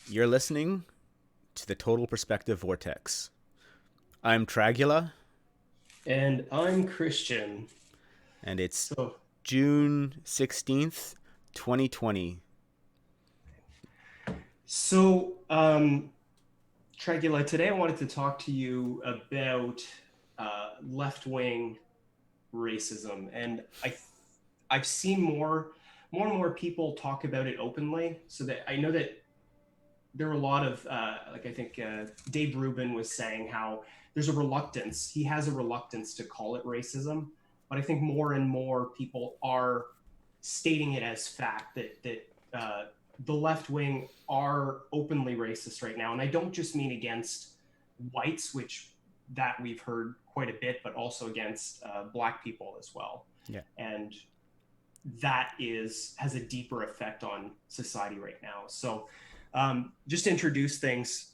You're listening to the Total Perspective Vortex. I'm Tragula, And I'm Christian. and it's So, June 16th, 2020. so, Tragula, today I wanted to talk to you about left-wing racism, and I've seen more and more people talk about it openly. So that I know that there were a lot of like I think Dave Rubin was saying how there's a reluctance. He has a reluctance to call it racism, but I think more and more people are stating it as fact that the left wing are openly racist right now, and I don't just mean against whites, which that we've heard quite a bit, but also against black people as well, Yeah. and that is has a deeper effect on society right now. So just to introduce things,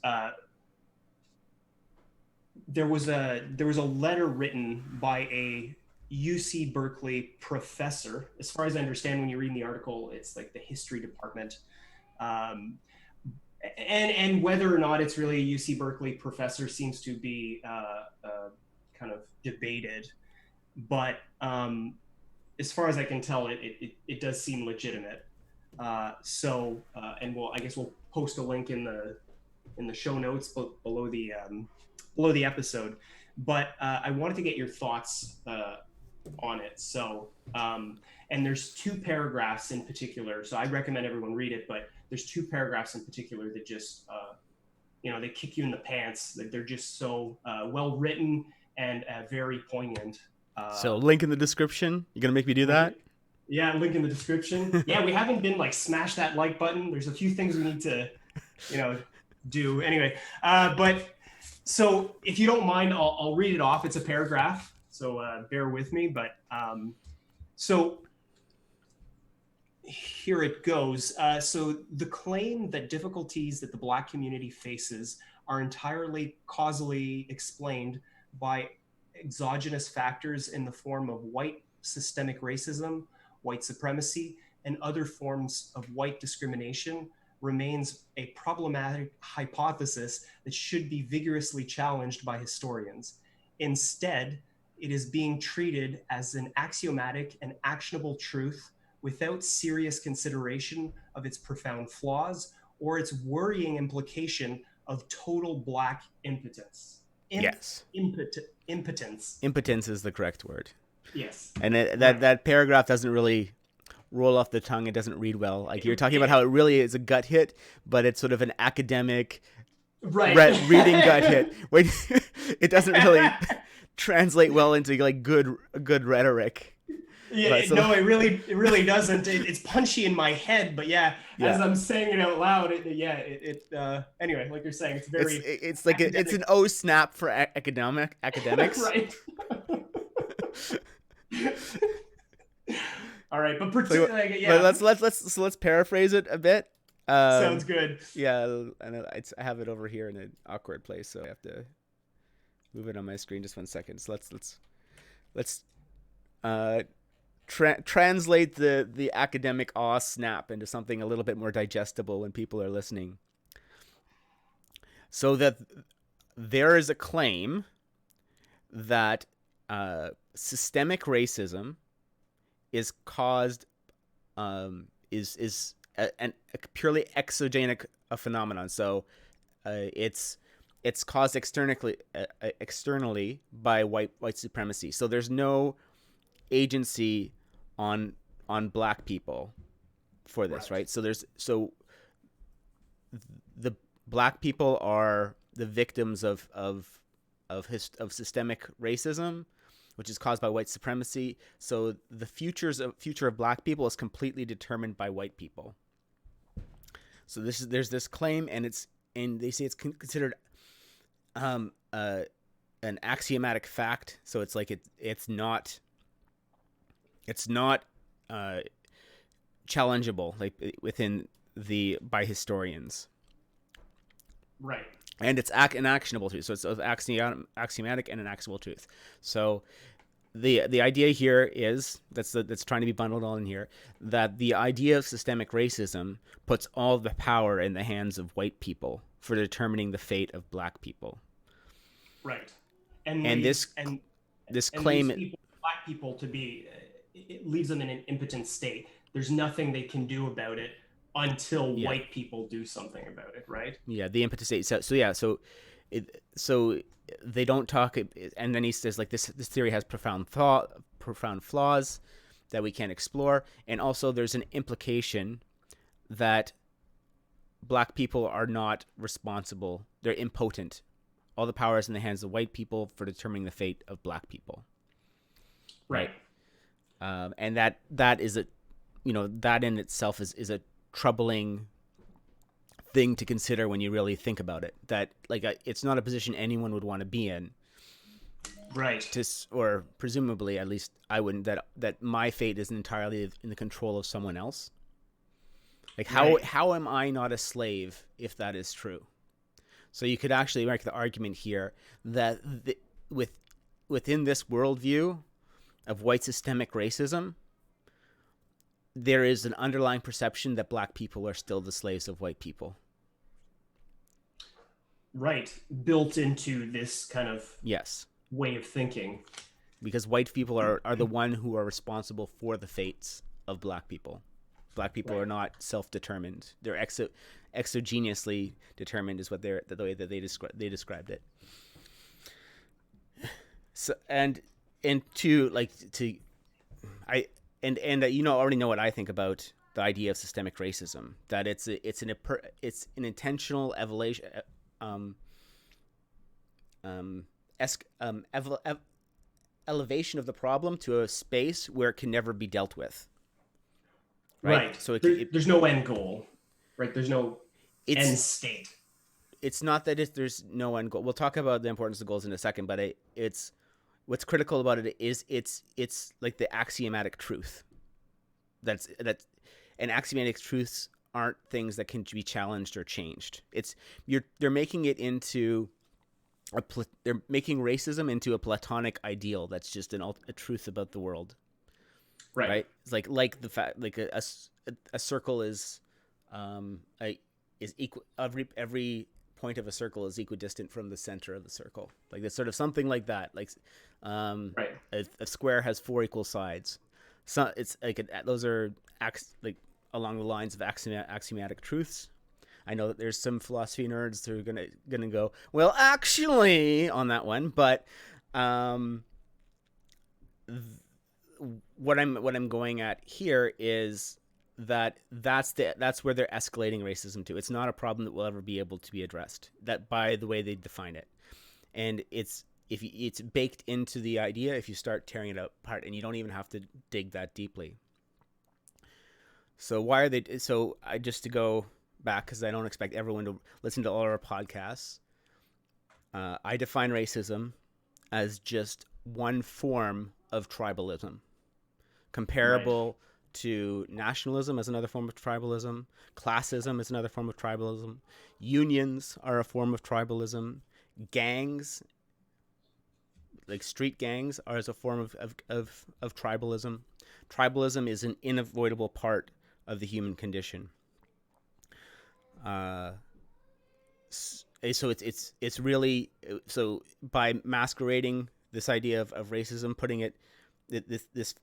there was a letter written by a UC Berkeley professor. As far as I understand, when you read the article, it's like the history department, um, and whether or not it's really a UC Berkeley professor seems to be kind of debated. But as far as I can tell, it does seem legitimate. And I guess we'll post a link in the show notes below the episode. But I wanted to get your thoughts on it. And there's two paragraphs in particular. So I recommend everyone read it. But there's two paragraphs in particular that just they kick you in the pants. That they're just so well written and very poignant. So, link in the description. You gonna make me do Link that? it. Yeah, link in the description. Yeah, we haven't been like smash that like button. There's a few things we need to, you know, do anyway. But so if you don't mind, I'll read it off. It's a paragraph, so bear with me. But so here it goes. So the claim that difficulties that the Black community faces are entirely causally explained by exogenous factors in the form of white systemic racism, white supremacy, and other forms of white discrimination remains a problematic hypothesis that should be vigorously challenged by historians. Instead, it is being treated as an axiomatic and actionable truth without serious consideration of its profound flaws or its worrying implication of total Black impotence. Yes. Impotence. Impotence is the correct word. Yes. And that Right. that paragraph doesn't really roll off the tongue. It doesn't read well. Like you're talking about It- how it really is a gut hit, but it's sort of an academic right. reading gut hit. Wait, it doesn't really translate well into like good rhetoric. Yeah, But so no, it really doesn't. It's punchy in my head, but yeah, as yeah, I'm saying it out loud, anyway, like you're saying, it's very it's like it's academic, an O snap for academics. right? All right, but So, yeah, let's paraphrase it a bit. sounds Um, good. yeah, and I have it over here in an awkward place, so I have to move it on my screen. Just 1 second. So let's uh translate the academic awe snap into something a little bit more digestible when people are listening. So that there is a claim that systemic racism is caused is a purely exogenic phenomenon. So it's caused externally by white supremacy. So there's no agency on black people for this, Right, right? So the black people are the victims of systemic racism, which is caused by white supremacy. So the future of black people is completely determined by white people. So there's this claim, and they say it's considered um, uh, an axiomatic fact. So it's like it's not uh, challengeable like within the by historians, right, and it's an actionable truth. So it's axiomatic and an actionable truth. So the idea here is that's trying to be bundled all in here, that the idea of systemic racism puts all the power in the hands of white people for determining the fate of black people. Right. And And leaves and this and leaves claim, people, black people, to be, it leaves them in an impotent state. There's nothing they can do about it until yeah, white people do something about it, right? yeah, the impetus state. So yeah, so they don't talk, and then he says like this theory has profound flaws that we can't explore, and also there's an implication that black people are not responsible; they're impotent. All the power is in the hands of white people for determining the fate of black people, Right. right? And that is a, that in itself is a troubling thing to consider when you really think about it. That like it's not a position anyone would want to be in. Right. Or presumably, at least I wouldn't. That my fate is entirely in the control of someone else. Like Right. how am I not a slave if that is true? So you could actually make the argument here that within this worldview of white systemic racism, there is an underlying perception that black people are still the slaves of white people. Right. Built into this kind of Yes, way of thinking. because white people are the one who are responsible for the fates of black people. Black people Right. are not self-determined; they're exogenously determined, is what the way that they described it. So and to like to I and already know what I think about the idea of systemic racism. That it's an intentional evolution, um, es- elevation of the problem to a space where it can never be dealt with. Right. Right. So There's no end goal. Right. There's no end it's state. it's not that there's no end goal. We'll talk about the importance of goals in a second, but it's what's critical about it is it's like the axiomatic truth. That's and axiomatic truths aren't things that can be challenged or changed. They're making it into they're making racism into a platonic ideal that's just a truth about the world, Right. right? It's like the fact like a circle is is equal, every point of a circle is equidistant from the center of the circle. Like it's sort of something like that. Like Right. a square has four equal sides. So it's like those are like along the lines of axiomatic truths. I know that there's some philosophy nerds who are gonna go, well, actually, on that one, but um, what I'm going at here is that's where they're escalating racism to. It's not a problem that will ever be able to be addressed. That by the way they define it, and it's baked into the idea if you start tearing it apart, and you don't even have to dig that deeply. So why are they? So I just to go back because I don't expect everyone to listen to all our podcasts. I define racism as just one form of tribalism, Right. comparable to nationalism as another form of tribalism, classism is another form of tribalism, unions are a form of tribalism, gangs like street gangs are as a form of tribalism. Tribalism is an unavoidable part of the human condition. Uh, so it's really so by masquerading this idea of racism, putting it this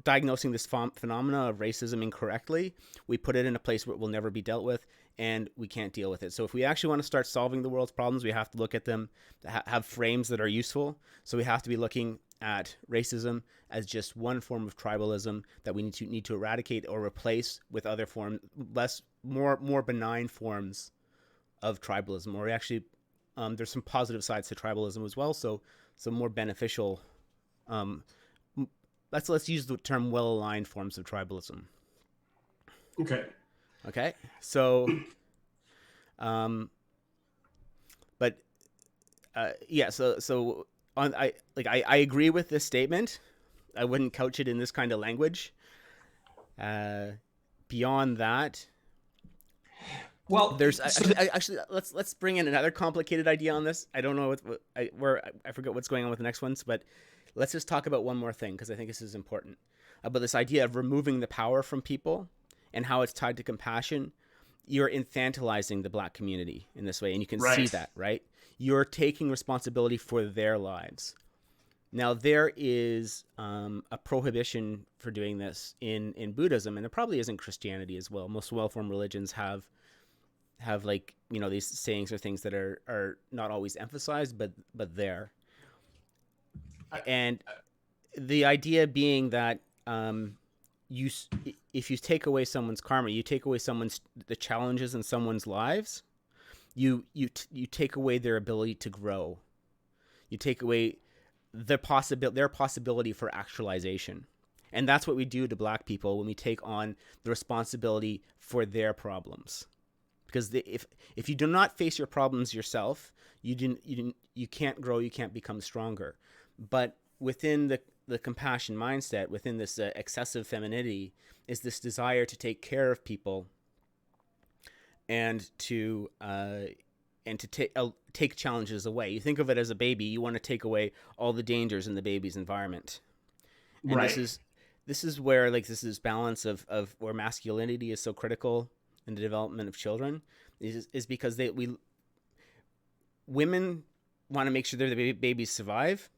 diagnosing this phenomena of racism incorrectly, we put it in a place where it will never be dealt with, and we can't deal with it. So if we actually want to start solving the world's problems, we have to look at them, have frames that are useful. So we have to be looking at racism as just one form of tribalism that we need to eradicate or replace with other more benign forms of tribalism. Or actually, there's some positive sides to tribalism as well. So some more beneficial. Um, let's use the term well-aligned forms of tribalism. Okay. Okay, so, um, but yeah, so I agree with this statement. I wouldn't couch it in this kind of language. Uh, Beyond that, Well, there's so actually let's bring in another complicated idea on this. I don't know I forget what's going on with the next ones, but let's just talk about one more thing because I think this is important about this idea of removing the power from people and how it's tied to compassion. You're infantilizing the black community in this way, and you can see Right. that, right? You're taking responsibility for their lives. Now, there is a prohibition for doing this in Buddhism, and there probably is in Christianity as well. Most well-formed religions have like, these sayings or things that are not always emphasized, but there. I, And the idea being that you if you take away someone's karma, you take away someone's the challenges in someone's lives, you take away their ability to grow. You take away their possibility for actualization. And that's what we do to black people when we take on the responsibility for their problems. Because if you do not face your problems yourself, you can't grow, you can't become stronger. But within the compassion mindset, within this excessive femininity, is this desire to take care of people and to take challenges away. You think of it as a baby. You want to take away all the dangers in the baby's environment, and right. this is where like this balance of where masculinity is so critical in the development of children is because we women want to make sure the babies survive.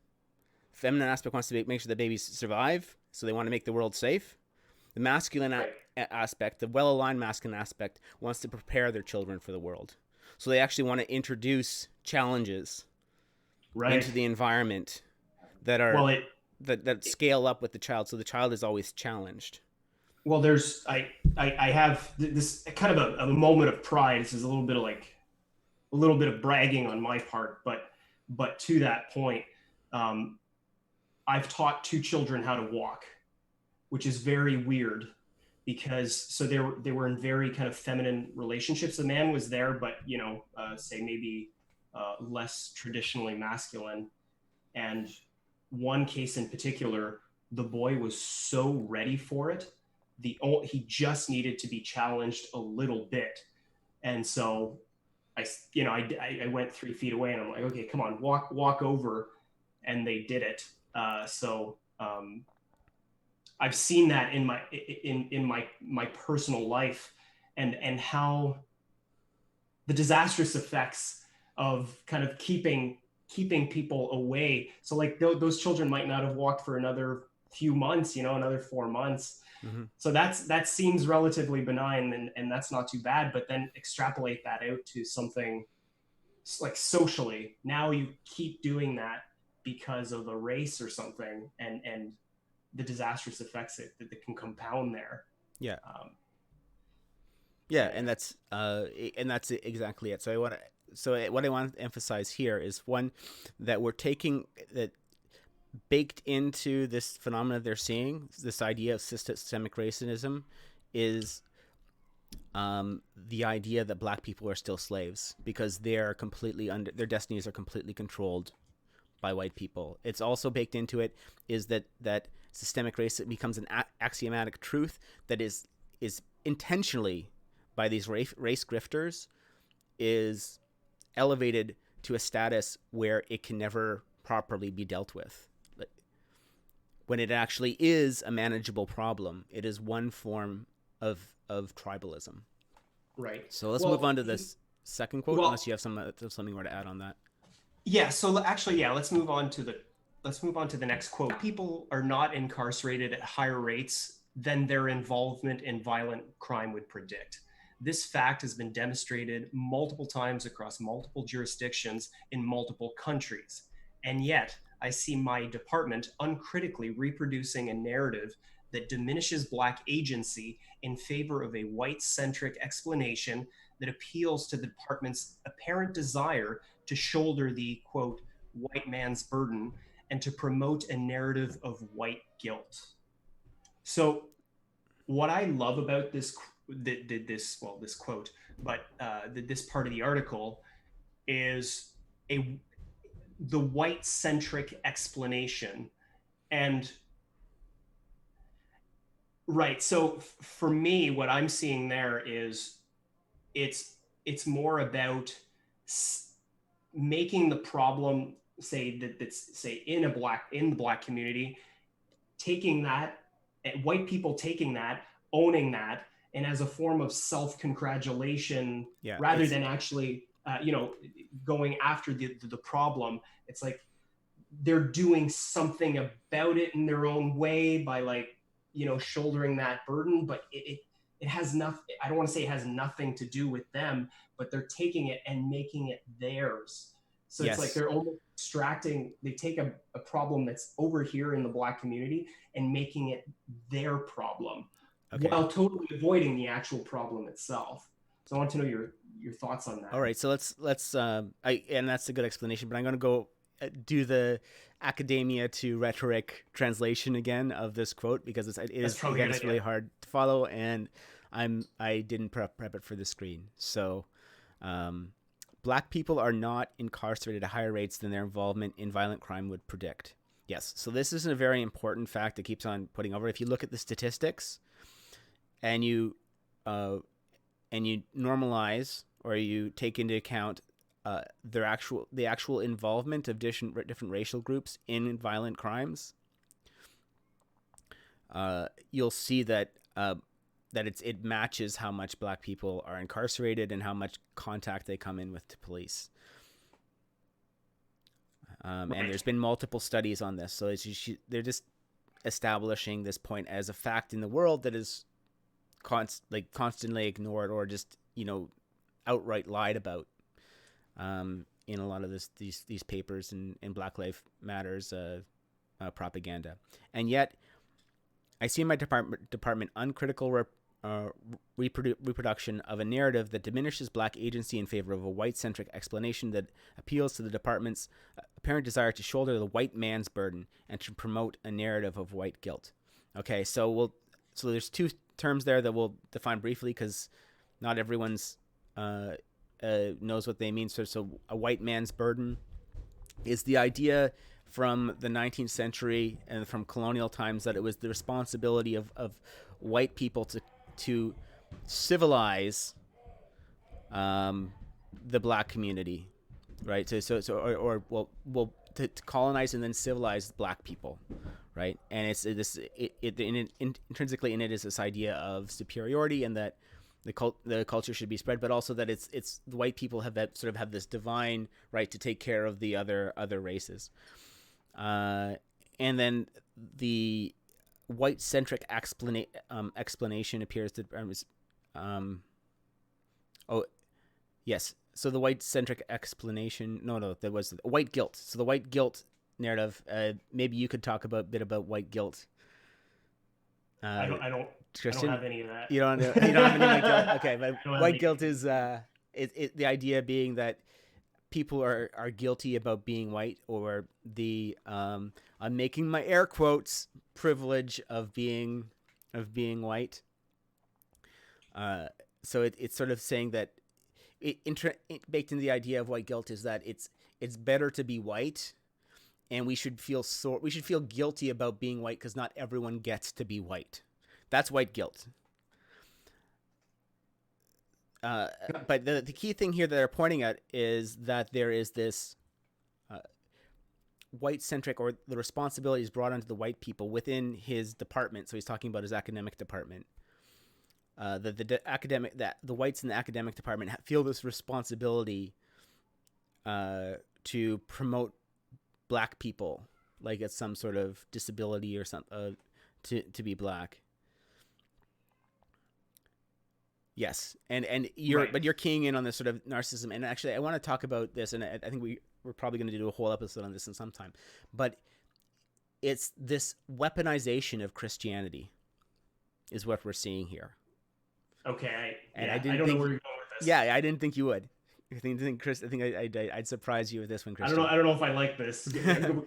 Feminine aspect wants to make sure the babies survive, so they want to make the world safe. The masculine Right. aspect, the well-aligned masculine aspect, wants to prepare their children for the world. So they actually want to introduce challenges Right. into the environment that are Well, it that scale up with the child, so the child is always challenged. well, there's I have this kind of a moment of pride. This is a little bit of like a little bit of bragging on my part, but to that point, um, I've taught two children how to walk, which is very weird because so they were in very kind of feminine relationships. The man was there, but say maybe less traditionally masculine. And one case in particular, the boy was so ready for it. He just needed to be challenged a little bit, and so I went 3 feet away, and I'm like, okay, come on, walk over, and they did it. So I've seen that in my personal life, and how the disastrous effects of kind of keeping people away. So like those children might not have walked for another few months, another 4 months. Mm-hmm. So that seems relatively benign, and that's not too bad. But then extrapolate that out to something like socially. Now you keep doing that because of a race or something, and the disastrous effects that can compound there. Yeah, Um, yeah, yeah, and that's exactly it. What I want to emphasize here is one that we're taking that baked into this phenomena they're seeing, this idea of systemic racism, is the idea that black people are still slaves because they're completely under their destinies are completely controlled by white people. It's also baked into it is that systemic racism becomes an axiomatic truth that is intentionally by these race grifters is elevated to a status where it can never properly be dealt with. When it actually is a manageable problem, it is one form of tribalism. right. So let's move Well, on to this second quote, unless well, you have something more to add on that. yeah. So actually, yeah. Let's move on to the next quote. People are not incarcerated at higher rates than their involvement in violent crime would predict. This fact has been demonstrated multiple times across multiple jurisdictions in multiple countries. And yet, I see my department uncritically reproducing a narrative that diminishes Black agency in favor of a white centric explanation that appeals to the department's apparent desire to shoulder the quote, white man's burden and to promote a narrative of white guilt. So, what I love about this quote, but this part of the article is a the white centric explanation. And right, so for me, what I'm seeing there is it's it's more about making the problem say that's say in the black community, taking that, and white people taking that, owning that, and as a form of self-congratulation Yeah, rather it's than actually going after the problem. It's like they're doing something about it in their own way by like shouldering that burden, but it has nothing. I don't want to say it has nothing to do with them, but they're taking it and making it theirs. So it's like yes. they're almost extracting. They take a problem that's over here in the black community and making it their problem, Okay. while totally avoiding the actual problem itself. So I want to know your thoughts on All that. right. So let's I and that's a good explanation, but I'm going to go do the academia to rhetoric translation again of this quote because it That's is probably a again good it's idea. really hard to follow, and I didn't prep it for the screen. So um, black people are not incarcerated at higher rates than their involvement in violent crime would predict. Yes. So this is a very important fact that keeps on putting over. If you look at the statistics and uh, you normalize or you take into account the actual involvement of different racial groups in violent crimes, you'll see that it matches how much black people are incarcerated and how much contact they come in with to police. And Right. there's been multiple studies on this, so they're just establishing this point as a fact in the world that is constantly ignored or just outright lied about in a lot of these papers and Black Lives Matters propaganda. And yet, I see in my department uncritical reproduction of a narrative that diminishes black agency in favor of a white-centric explanation that appeals to the department's apparent desire to shoulder the white man's burden and to promote a narrative of white guilt. Okay, so there's two terms there that we'll define briefly because not everyone's knows what they mean. So a white man's burden is the idea from the 19th century and from colonial times that it was the responsibility of white people to civilize um, the black community, right? Or well to colonize and then civilize black people, right? And it's this intrinsically in it is this idea of superiority and that the culture should be spread, but also that it's the white people have this divine right to take care of the other races, uh, and then the white centric explanation appears to oh yes, so the white centric explanation no that was white guilt. So the white guilt narrative. Maybe you could talk a bit about white guilt, I uh, don't I don't I don't Christian. have any of You don't have any white guilt. that. Okay, but I don't have white any. guilt is the idea being that people are guilty about being white or I'm making my air quotes privilege of being white. Uh, so it's sort of saying that baked in the idea of white guilt is that it's better to be white and we should feel guilty about being white because not everyone gets to be white. That's white guilt. Uh, but the key thing here that they're pointing at is that there is this uh, white centric or the responsibility is brought onto the white people within his department. So he's talking about his academic department. That the whites in the academic department feel this responsibility to promote black people like it's some sort of disability or something to be black. Yes, and Right. you're keying in on this sort of narcissism, and actually, I want to talk about this, and I think we're probably going to do a whole episode on this in some time, but it's this weaponization of Christianity is what we're seeing here, Okay. and I I didn't don't know think, where you're going with this. yeah, I didn't think you would. Chris, I think I'd surprise you with this one, I don't know. Christian. I don't know if I like this. Go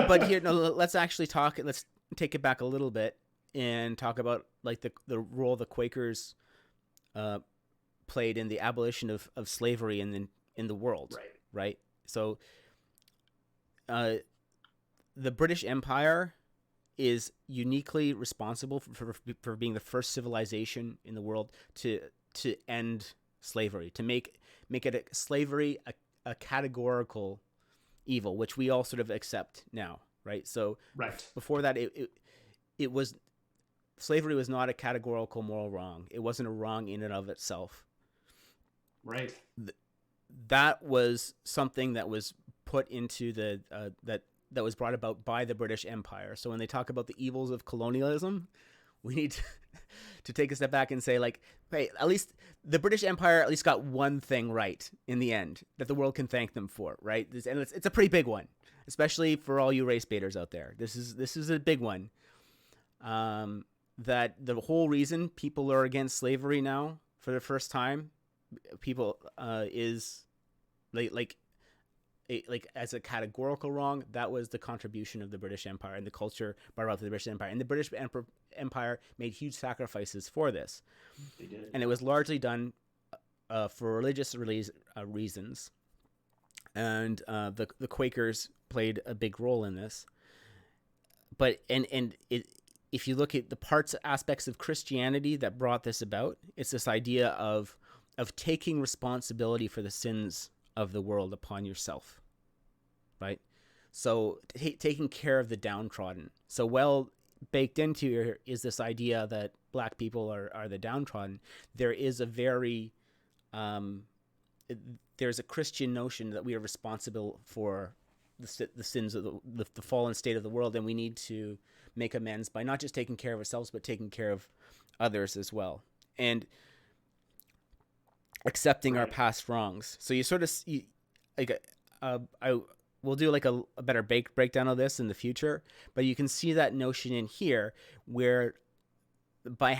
But on. here, no, let's actually talk. Let's take it back a little bit and talk about like the role the Quakers uh, played in the abolition of slavery in the world, Right. right? So uh, the British Empire is uniquely responsible for being the first civilization in the world to end slavery, to make slavery a categorical evil, which we all sort of accept now, right? So Right. before that, it was slavery was not a categorical moral wrong. It wasn't a wrong in and of itself. Right. That was something that was put into that was brought about by the British Empire. So when they talk about the evils of colonialism, we need to take a step back and say, like, hey, at least the British Empire at least got one thing right in the end that the world can thank them for, right? And it's a pretty big one, especially for all you race baiters out there. This is a big one. That the whole reason people are against slavery now for the first time, people is like like as a categorical wrong, that was the contribution of the British Empire and the culture brought about to the British Empire. And the British Empire made huge sacrifices for this. They did. And it was largely done for religious reasons. And the Quakers played a big role in this. But if you look at the aspects of Christianity that brought this about, it's this idea of taking responsibility for the sins of the world upon yourself, right? So taking care of the downtrodden. So well baked into here is this idea that black people are the downtrodden. There is a very there's a Christian notion that we are responsible for the sins of the fallen state of the world, and we need to make amends by not just taking care of ourselves but taking care of others as well, and accepting our past wrongs. So you sort of like I will do like a better breakdown of this in the future, but you can see that notion in here where by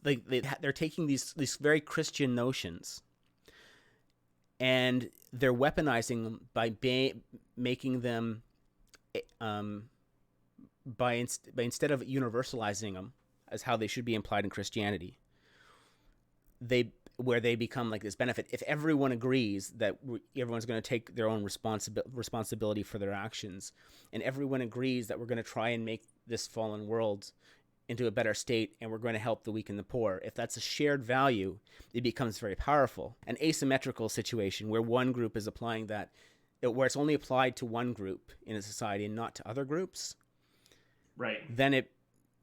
like they're taking these very Christian notions and they're weaponizing them by making them by instead of universalizing them as how they should be implied in Christianity, they become like this benefit. If everyone agrees that everyone's going to take their own responsibility for their actions, and everyone agrees that we're going to try and make this fallen world into a better state, and we're going to help the weak and the poor, if that's a shared value, it becomes very powerful. An asymmetrical situation where one group is applying that, where it's only applied to one group in a society and not to other groups, right, then it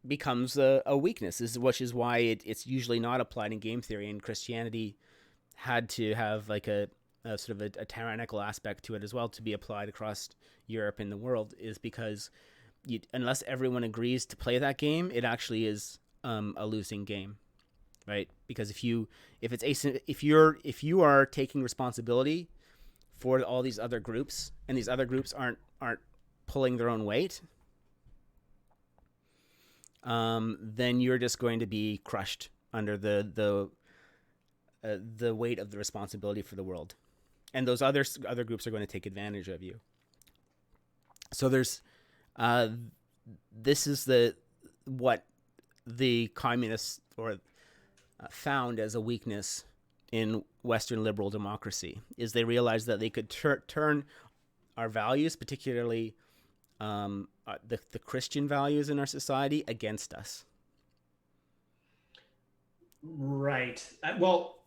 becomes a weakness, which is why it's usually not applied in game theory. And Christianity had to have like a sort of a tyrannical aspect to it as well to be applied across Europe and the world, is because unless everyone agrees to play that game, it actually is a losing game, right? Because if you are taking responsibility for all these other groups, and these other groups aren't pulling their own weight, then you're just going to be crushed under the weight of the responsibility for the world, and those other groups are going to take advantage of you. So there's this is what the communists found as a weakness in Western liberal democracy, is they realized that they could turn our values, particularly the Christian values in our society, against us. Right. Well,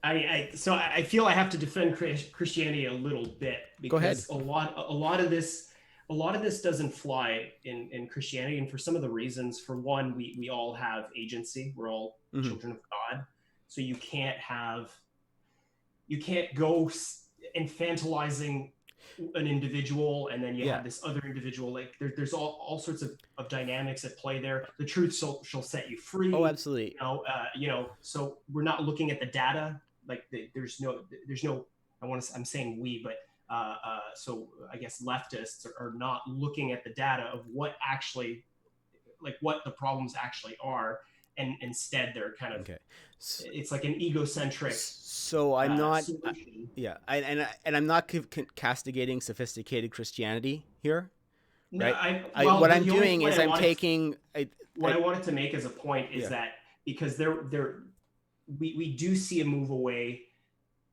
I feel I have to defend Christianity a little bit, Go ahead. because a lot of this doesn't fly in Christianity, and for some of the reasons. For one, we all have agency. We're all children of God, so you can't go infantilizing an individual and then you have this other individual. Like there's all sorts of dynamics at play there. The truth shall set you free. Oh, absolutely. So we're not looking at the data. Like there's no I'm saying we, but so I guess leftists are not looking at the data of what actually, like what the problems actually are, and instead they're kind of it's like an egocentric. So I'm not I'm not castigating sophisticated Christianity here. Right? No, what I'm doing is I'm taking what I wanted to make as a point is that because we do see a move away.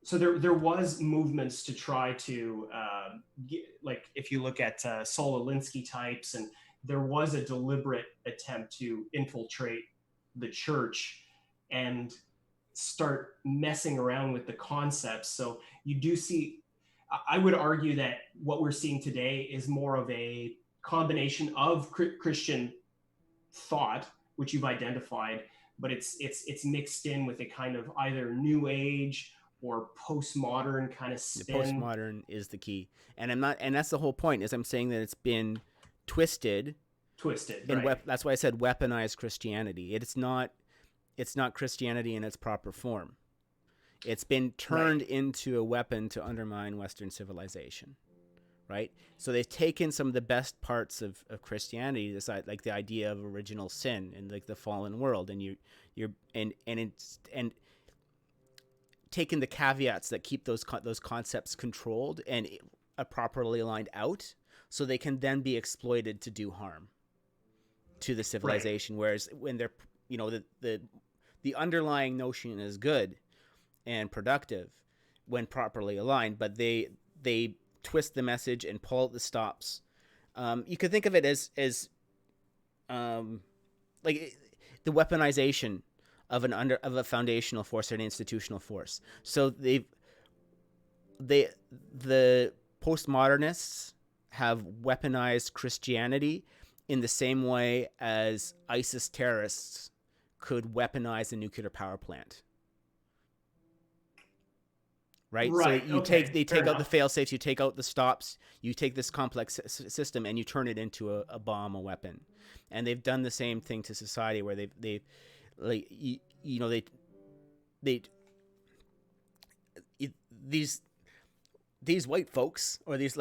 So there was movements to try to like if you look at Saul Alinsky types, and there was a deliberate attempt to infiltrate the church and start messing around with the concepts. So you do see I would argue that what we're seeing today is more of a combination of Christian thought, which you've identified, but it's mixed in with a kind of either new age or postmodern kind of The spin. postmodern is the key, and I'm not, and that's the whole point. Is I'm saying that it's been twisted Twisted, and right? that's why I said weaponized Christianity. It's not Christianity in its proper form. It's been Right. turned into a weapon to undermine Western civilization, right? So they've taken some of the best parts of Christianity, this like the idea of original sin and like the fallen world, and and taken the caveats that keep those concepts controlled and properly aligned out, so they can then be exploited to do harm to the Right. civilization. Whereas when they're, the underlying notion is good and productive when properly aligned, but they twist the message and pull out the stops. You could think of it as um, like the weaponization of a foundational force or an institutional force. So they the postmodernists have weaponized Christianity in the same way as ISIS terrorists could weaponize a nuclear power plant, right? So Right. Okay. they Fair take out the enough. fail safes, you take out the stops, you take this complex system and you turn it into a bomb, a weapon. And they've done the same thing to society, where they like they these these white folks, or these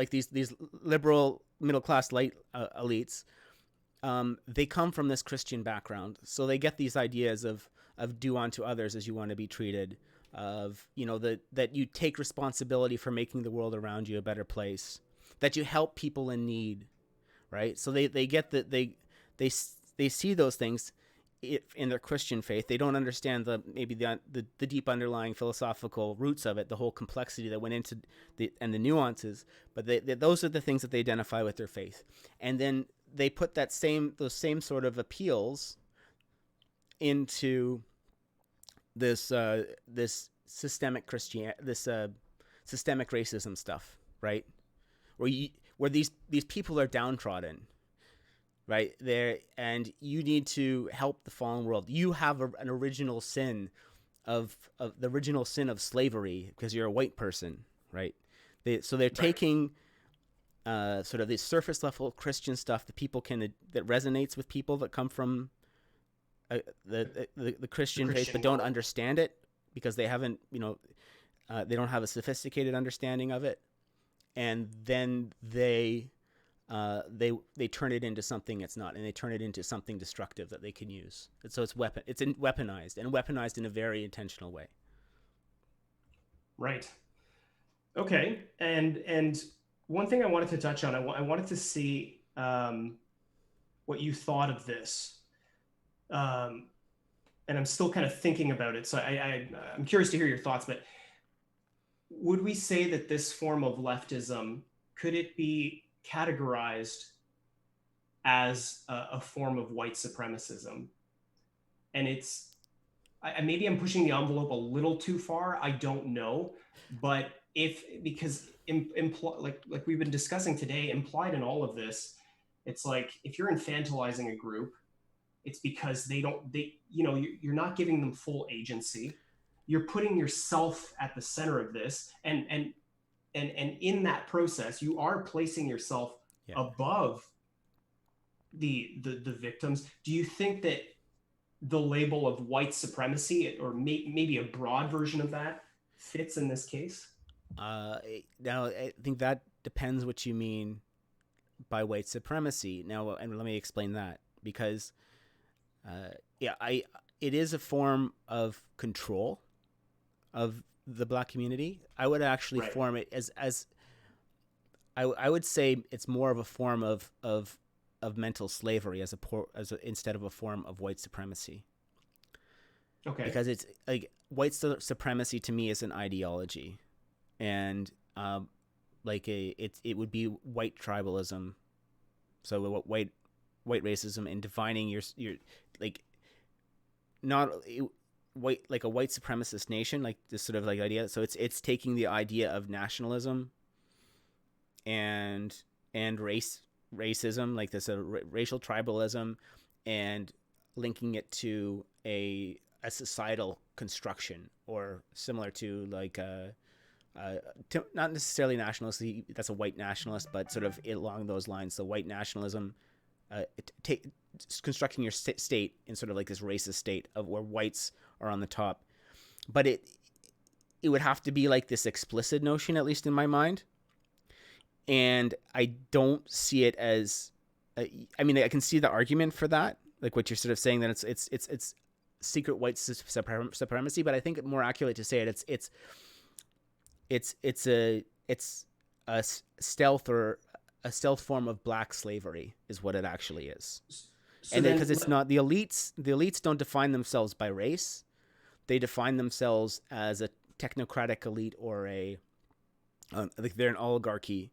liberal middle class light elites, they come from this Christian background, so they get these ideas of do unto others as you want to be treated, of that you take responsibility for making the world around you a better place, that you help people in need, right? So they get that they they see those things in their Christian faith. They don't understand the deep underlying philosophical roots of it, the whole complexity that went into the nuances. But those are the things that they identify with their faith, and then they put those same sort of appeals into this systemic Christian this systemic racism stuff, right? Where these people are downtrodden, right there, and you need to help the fallen world. You have an original sin of the original sin of slavery because you're a white person, right? So they're Right. taking sort of this surface level Christian stuff that resonates with people that come from the The Christian faith but Christian don't world. understand it because they haven't, they don't have a sophisticated understanding of it, and then they turn it into something it's not, and they turn it into something destructive that they can use. And so it's weaponized in a very intentional way. Right. Okay. And one thing I wanted to touch on, I wanted to see what you thought of this. Um, and I'm still kind of thinking about it. So I'm curious to hear your thoughts. But would we say that this form of leftism, could it be categorized as a form of white supremacism? And maybe I'm pushing the envelope a little too far. I don't know, but if because like we've been discussing today, implied in all of this, it's like if you're infantilizing a group, it's because they you're not giving them full agency. You're putting yourself at the center of this, and in that process, you are placing yourself Yeah. above the victims. Do you think that the label of white supremacy, or maybe a broad version of that, fits in this case? uh Now I think that depends what you mean by white supremacy. Now, and let me explain that, because yeah, I it is a form of control of the black community. I would actually Right. form it as I would say it's more of a form of mental slavery instead of a form of white supremacy, Okay. because it's like supremacy to me is an ideology, and it would be white tribalism, so white racism, and defining your like not white, like a white supremacist nation, like this sort of like idea. So it's taking the idea of nationalism and racism, like this racial tribalism, and linking it to a societal construction, or similar to like not necessarily nationalist. That's a white nationalist, but sort of along those lines. The white nationalism, uh, take constructing your state in sort of like this racist state of where whites are on the top. But it would have to be like this explicit notion, at least in my mind. And I don't see it as. I mean, I can see the argument for that, like what you're sort of saying, that it's secret white supremacy. But I think more accurate to say it, it's a stealth, or a stealth form of black slavery is what it actually is. So And then, because it's not the elites don't define themselves by race. They define themselves as a technocratic elite, or a like they're an oligarchy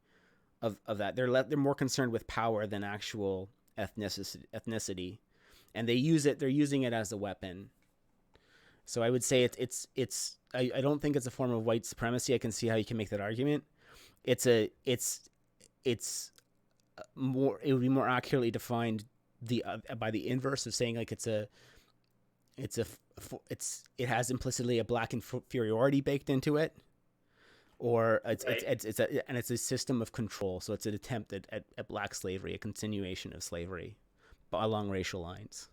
of that. They're more concerned with power than actual ethnicity, and they're using it as a weapon. So I would say I don't think it's a form of white supremacy. I can see how you can make that argument. It's more, it would be more accurately defined the by the inverse of saying like it's a it has implicitly a black inferiority baked into it, or it's a system of control. So it's an attempt at black slavery, a continuation of slavery along racial lines.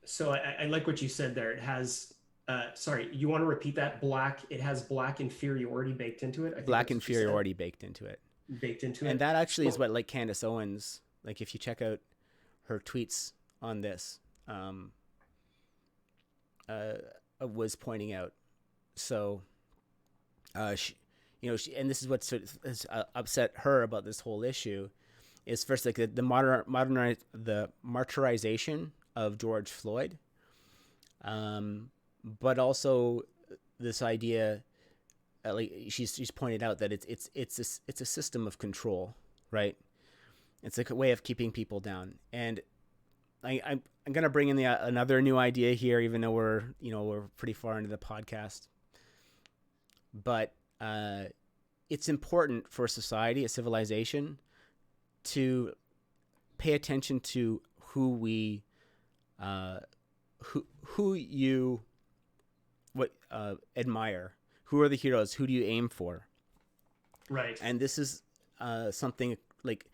so I like what you said there. It has, sorry, you want to repeat that? Black, it has black inferiority baked into it. I think Black that's what you said. inferiority baked into it. Baked into And it. that actually is So, what, like, Candace Owens, like, if you check out her tweets on this, uh, was pointing out. So, she, and this is what sort of has upset her about this whole issue, is first like the martyrization of George Floyd, but also this idea, like she's pointed out that it's a system of control, right? It's like a way of keeping people down. And I'm gonna bring in another new idea here, even though we're pretty far into the podcast. But it's important for a civilization, to pay attention to who we, who you admire, who are the heroes, who do you aim for. right, And this is something like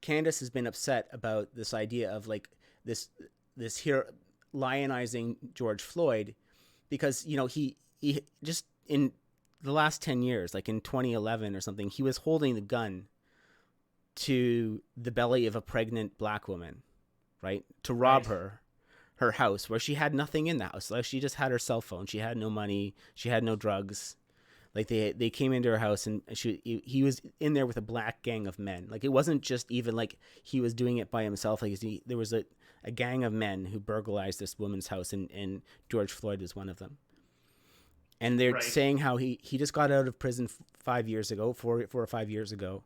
Candace has been upset about this idea of like this hero lionizing George Floyd, because he just in the last 10 years, like in 2011 or something, he was holding the gun to the belly of a pregnant black woman, right, to rob right, her house, where she had nothing in the house. Like, she just had her cell phone, she had no money, she had no drugs. Like they came into her house, and he was in there with a black gang of men. Like, it wasn't just even like he was doing it by himself. Like, there was a gang of men who burglarized this woman's house, and George Floyd was one of them. And they're right, saying how he just got out of prison 4 or 5 years ago,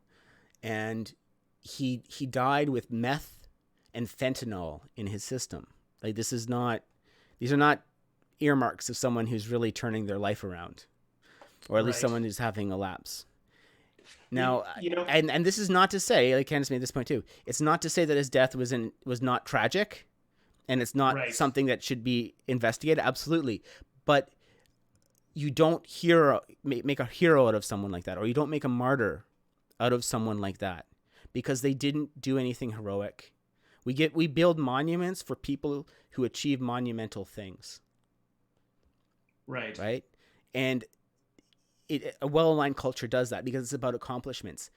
and he died with meth and fentanyl in his system. Like, these are not earmarks of someone who's really turning their life around, or at least right. someone who's having a lapse. You, Now, you know, and this is not to say, like Candace made this point too, it's not to say that his death was not tragic, and it's not right, something that should be investigated. Absolutely, but you don't make a hero out of someone like that, or you don't make a martyr out of someone like that, because they didn't do anything heroic. We build monuments for people who achieve monumental things, right, right? And a well-aligned culture does that because it's about accomplishments.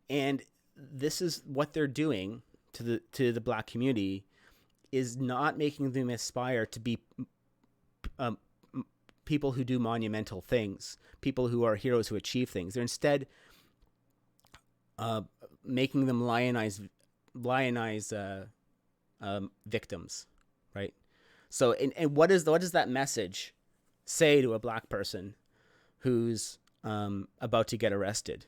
And this is what they're doing to the black community, is not making them aspire to be um, people who do monumental things, people who are heroes who achieve things. They're instead making them lionize victims, right? So, and what does that message say to a black person who's about to get arrested?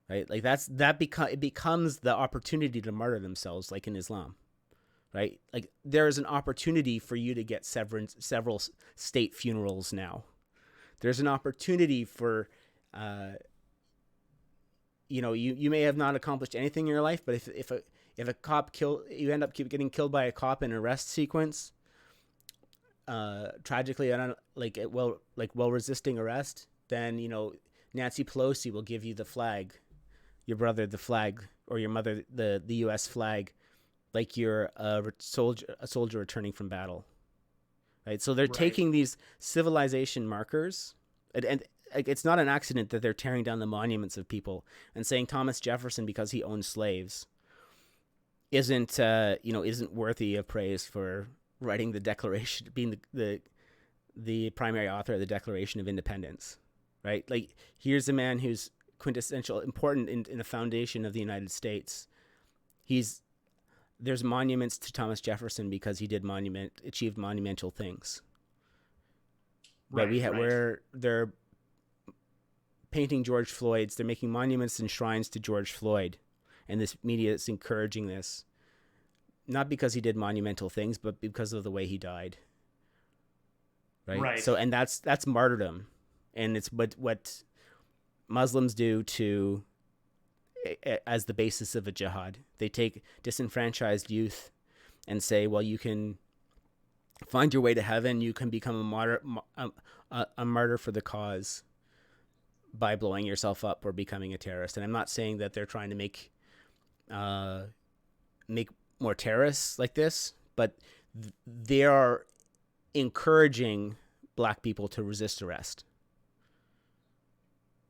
Right, like it becomes the opportunity to martyr themselves, like in Islam, right? Like, there is an opportunity for you to get several state funerals now. There's an opportunity for you may have not accomplished anything in your life, but if a cop you end up getting killed by a cop in an arrest sequence, tragically, I don't while resisting arrest, then Nancy Pelosi will give you the flag, your brother the flag, or your mother the U.S. flag, like you're a soldier returning from battle, right? So they're Right. taking these civilization markers, and like, it's not an accident that they're tearing down the monuments of people and saying Thomas Jefferson, because he owned slaves, isn't worthy of praise for writing the Declaration, being the primary author of the Declaration of Independence, right? Like, here's a man who's quintessential, important in the foundation of the United States. He's There's monuments to Thomas Jefferson because he achieved monumental things. But Right. Right. where they're painting George Floyd's, they're making monuments and shrines to George Floyd, and this media is encouraging this, not because he did monumental things, but because of the way he died. Right. Right. So, and that's martyrdom, and it's what Muslims do to as the basis of a jihad. They take disenfranchised youth and say, well, you can find your way to heaven. You can become a martyr for the cause by blowing yourself up or becoming a terrorist. And I'm not saying that they're trying to uh, make more terrorists like this, but they are encouraging black people to resist arrest,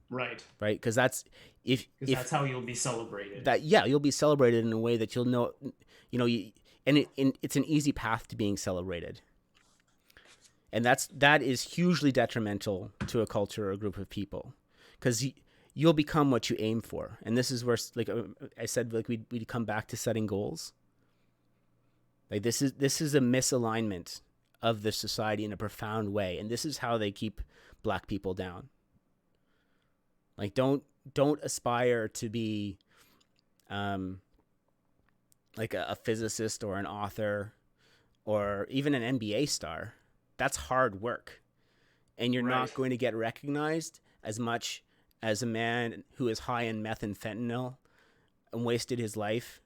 Right. right? Because that's Because if that's how you'll be celebrated. that yeah, you'll be celebrated in a way that you'll know, and it's an easy path to being celebrated, and that is hugely detrimental to a culture or a group of people, because you'll become what you aim for, and this is where, like I said, like we come back to setting goals. Like, this is a misalignment of the society in a profound way, and this is how they keep black people down. Like, don't aspire to be like a physicist or an author or even an NBA star. That's hard work, and you're Right. not going to get recognized as much as a man who is high in meth and fentanyl and wasted his life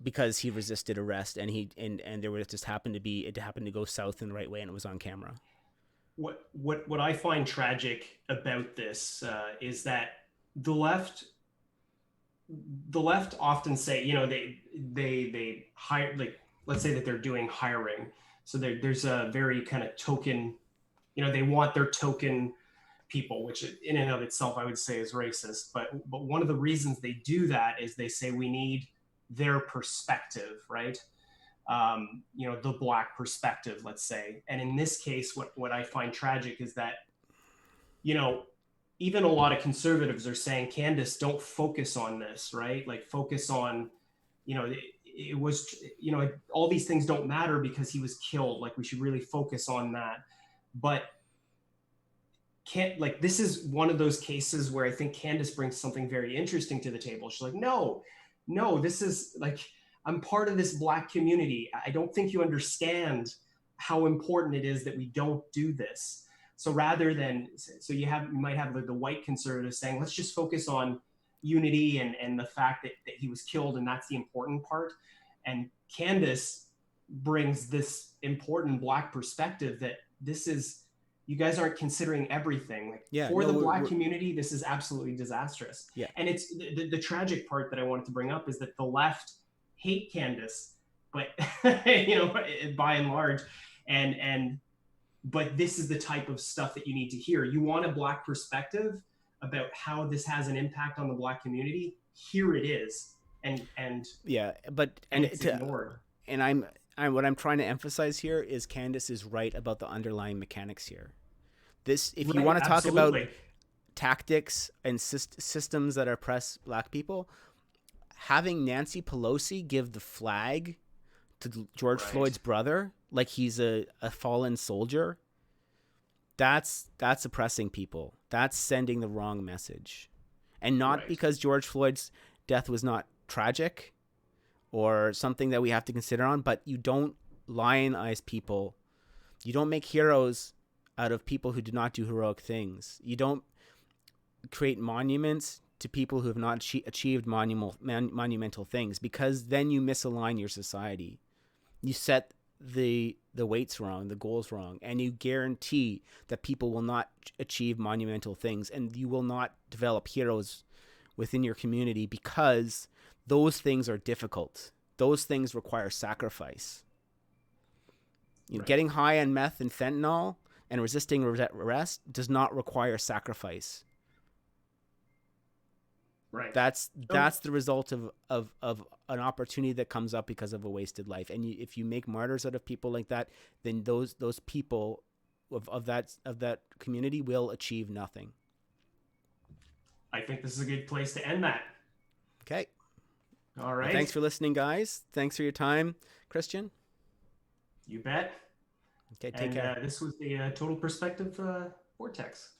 because he resisted arrest, and there was just happened to be it happened to go south in the right way, and it was on camera. What I find tragic about this is that the left the left often say, they hire, like, let's say that they're doing hiring. So there's a very kind of token, they want their token people, which in and of itself I would say is racist. But one of the reasons they do that is they say we need their perspective, right? The black perspective, let's say. And in this case, what I find tragic is that, you know, even a lot of conservatives are saying, Candace, don't focus on this, right? Like, focus on, it was, all these things don't matter because he was killed. Like, we should really focus on that. But can't, like, this is one of those cases where I think Candace brings something very interesting to the table. She's like, no, this is like, I'm part of this black community. I don't think you understand how important it is that we don't do this. So rather than, so you might have the white conservatives saying, let's just focus on unity and the fact that he was killed, and that's the important part. And Candace brings this important black perspective that this is, you guys aren't considering everything. Like, Yeah, for no, the black community, this is absolutely disastrous. yeah, And it's the tragic part that I wanted to bring up is that the left hate Candace, but by and large, and but this is the type of stuff that you need to hear. You want a black perspective about how this has an impact on the black community. Here it is, and yeah, but it's ignored. and I'm what I'm trying to emphasize here is Candace is right about the underlying mechanics here. This, if you Right, want to talk about absolutely. tactics and systems that oppress black people, having Nancy Pelosi give the flag to George Right, Floyd's brother like he's a fallen soldier, that's oppressing people. That's sending the wrong message. And not right, because George Floyd's death was not tragic or something that we have to consider on, but you don't lionize people. You don't make heroes out of people who do not do heroic things. You don't create monuments to people who have not achieved monumental things, because then you misalign your society. You set the weights wrong, the goals wrong, and you guarantee that people will not achieve monumental things, and you will not develop heroes within your community, because those things are difficult. Those things require sacrifice. Right. Getting high on meth and fentanyl and resisting arrest does not require sacrifice. Right. So That's the result of an opportunity that comes up because of a wasted life. And if you make martyrs out of people like that, then those people of that community will achieve nothing. I think this is a good place to end that. Okay. All Well, right. thanks for listening, guys. Thanks for your time, Christian. You bet. Okay, take And care. this was the Total Perspective Vortex.